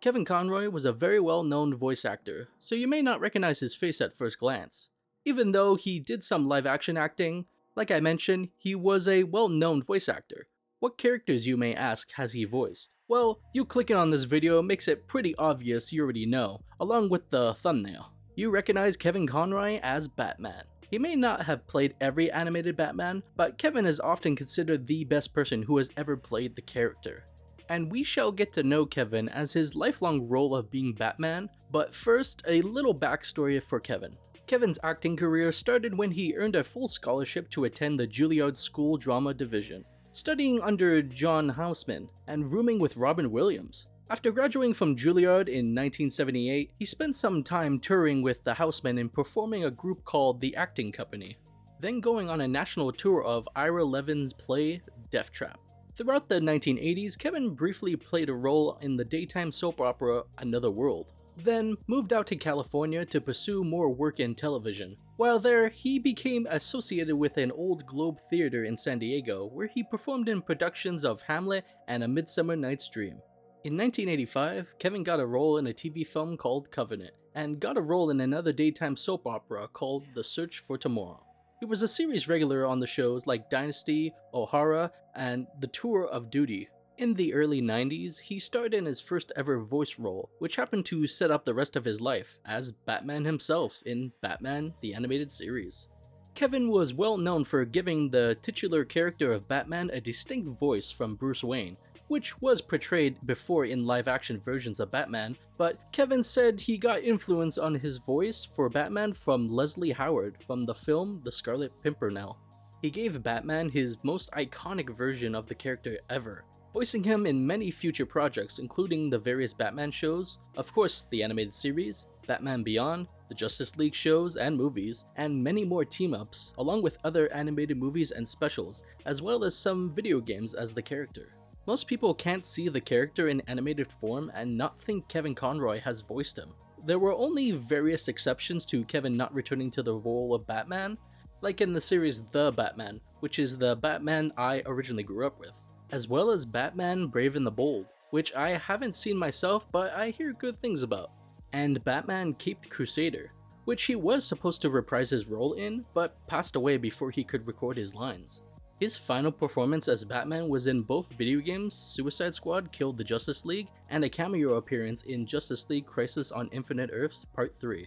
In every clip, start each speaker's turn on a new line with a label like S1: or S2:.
S1: Kevin Conroy was a very well known voice actor, so you may not recognize his face at first glance. Even though he did some live action acting, like I mentioned, he was a well known voice actor. What characters, you may ask, has he voiced? Well, you clicking on this video makes it pretty obvious you already know, along with the thumbnail. You recognize Kevin Conroy as Batman. He may not have played every animated Batman, but Kevin is often considered the best person who has ever played the character. And we shall get to know Kevin as his lifelong role of being Batman, but first, a little backstory for Kevin. Kevin's acting career started when he earned a full scholarship to attend the Juilliard School Drama Division, studying under John Houseman and rooming with Robin Williams. After graduating from Juilliard in 1978, he spent some time touring with the Housemen and performing a group called the Acting Company, then going on a national tour of Ira Levin's play Death Trap. Throughout the 1980s, Kevin briefly played a role in the daytime soap opera Another World, then moved out to California to pursue more work in television. While there, he became associated with an old Globe Theater in San Diego, where he performed in productions of Hamlet and A Midsummer Night's Dream. In 1985, Kevin got a role in a TV film called Covenant, and got a role in another daytime soap opera called The Search for Tomorrow. He was a series regular on the shows like Dynasty, O'Hara, and The Tour of Duty. In the early 90s, he starred in his first ever voice role, which happened to set up the rest of his life, as Batman himself in Batman the Animated Series. Kevin was well known for giving the titular character of Batman a distinct voice from Bruce Wayne, which was portrayed before in live-action versions of Batman, but Kevin said he got influence on his voice for Batman from Leslie Howard from the film The Scarlet Pimpernel. He gave Batman his most iconic version of the character ever, voicing him in many future projects including the various Batman shows, of course the animated series, Batman Beyond, the Justice League shows and movies, and many more team-ups, along with other animated movies and specials, as well as some video games as the character. Most people can't see the character in animated form and not think Kevin Conroy has voiced him. There were only various exceptions to Kevin not returning to the role of Batman, like in the series The Batman, which is the Batman I originally grew up with, as well as Batman Brave and the Bold, which I haven't seen myself but I hear good things about, and Batman Caped Crusader, which he was supposed to reprise his role in, but passed away before he could record his lines. His final performance as Batman was in both video games Suicide Squad Killed the Justice League and a cameo appearance in Justice League Crisis on Infinite Earths Part 3.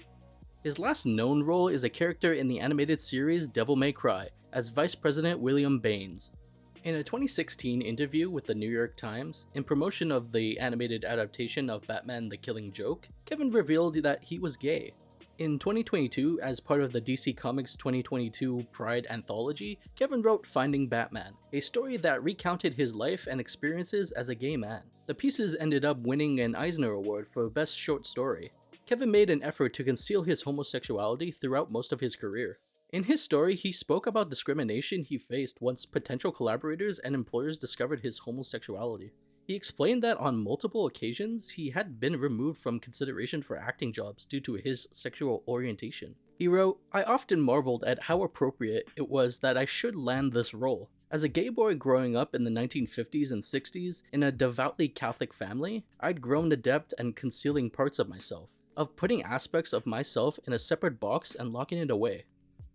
S1: His last known role is a character in the animated series Devil May Cry as Vice President William Baines. In a 2016 interview with the New York Times, in promotion of the animated adaptation of Batman the Killing Joke, Kevin revealed that he was gay. In 2022, as part of the DC Comics 2022 Pride Anthology, Kevin wrote Finding Batman, a story that recounted his life and experiences as a gay man. The pieces ended up winning an Eisner Award for Best Short Story. Kevin made an effort to conceal his homosexuality throughout most of his career. In his story, he spoke about discrimination he faced once potential collaborators and employers discovered his homosexuality. He explained that on multiple occasions, he had been removed from consideration for acting jobs due to his sexual orientation. He wrote, "I often marveled at how appropriate it was that I should land this role. As a gay boy growing up in the 1950s and 60s in a devoutly Catholic family, I'd grown adept at concealing parts of myself, of putting aspects of myself in a separate box and locking it away."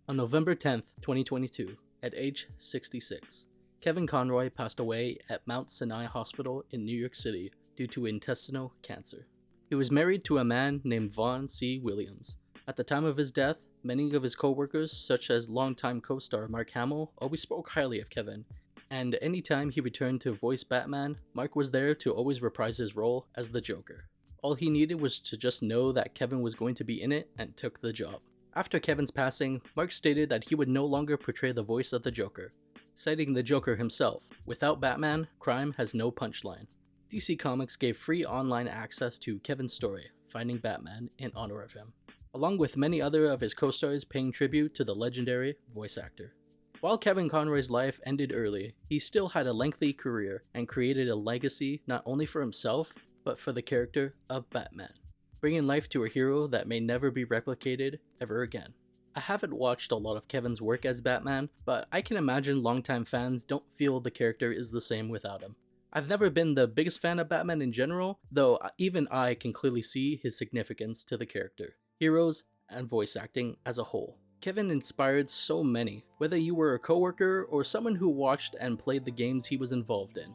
S1: On November 10th, 2022, at age 66. Kevin Conroy passed away at Mount Sinai Hospital in New York City due to intestinal cancer. He was married to a man named Vaughn C. Williams. At the time of his death, many of his co-workers, such as longtime co-star Mark Hamill, always spoke highly of Kevin, and anytime he returned to voice Batman, Mark was there to always reprise his role as the Joker. All he needed was to just know that Kevin was going to be in it and took the job. After Kevin's passing, Mark stated that he would no longer portray the voice of the Joker, citing the Joker himself, "Without Batman, crime has no punchline." DC Comics gave free online access to Kevin's story, Finding Batman, in honor of him, along with many other of his co-stars paying tribute to the legendary voice actor. While Kevin Conroy's life ended early, he still had a lengthy career and created a legacy not only for himself, but for the character of Batman, bringing life to a hero that may never be replicated ever again. I haven't watched a lot of Kevin's work as Batman, but I can imagine longtime fans don't feel the character is the same without him. I've never been the biggest fan of Batman in general, though even I can clearly see his significance to the character, heroes, and voice acting as a whole. Kevin inspired so many, whether you were a coworker or someone who watched and played the games he was involved in.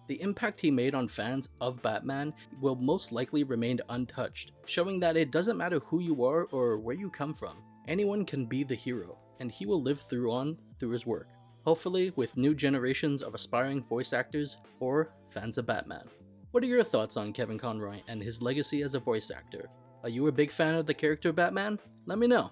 S1: The impact he made on fans of Batman will most likely remain untouched, showing that it doesn't matter who you are or where you come from, anyone can be the hero, and he will live through his work, hopefully with new generations of aspiring voice actors or fans of Batman. What are your thoughts on Kevin Conroy and his legacy as a voice actor? Are you a big fan of the character Batman? Let me know.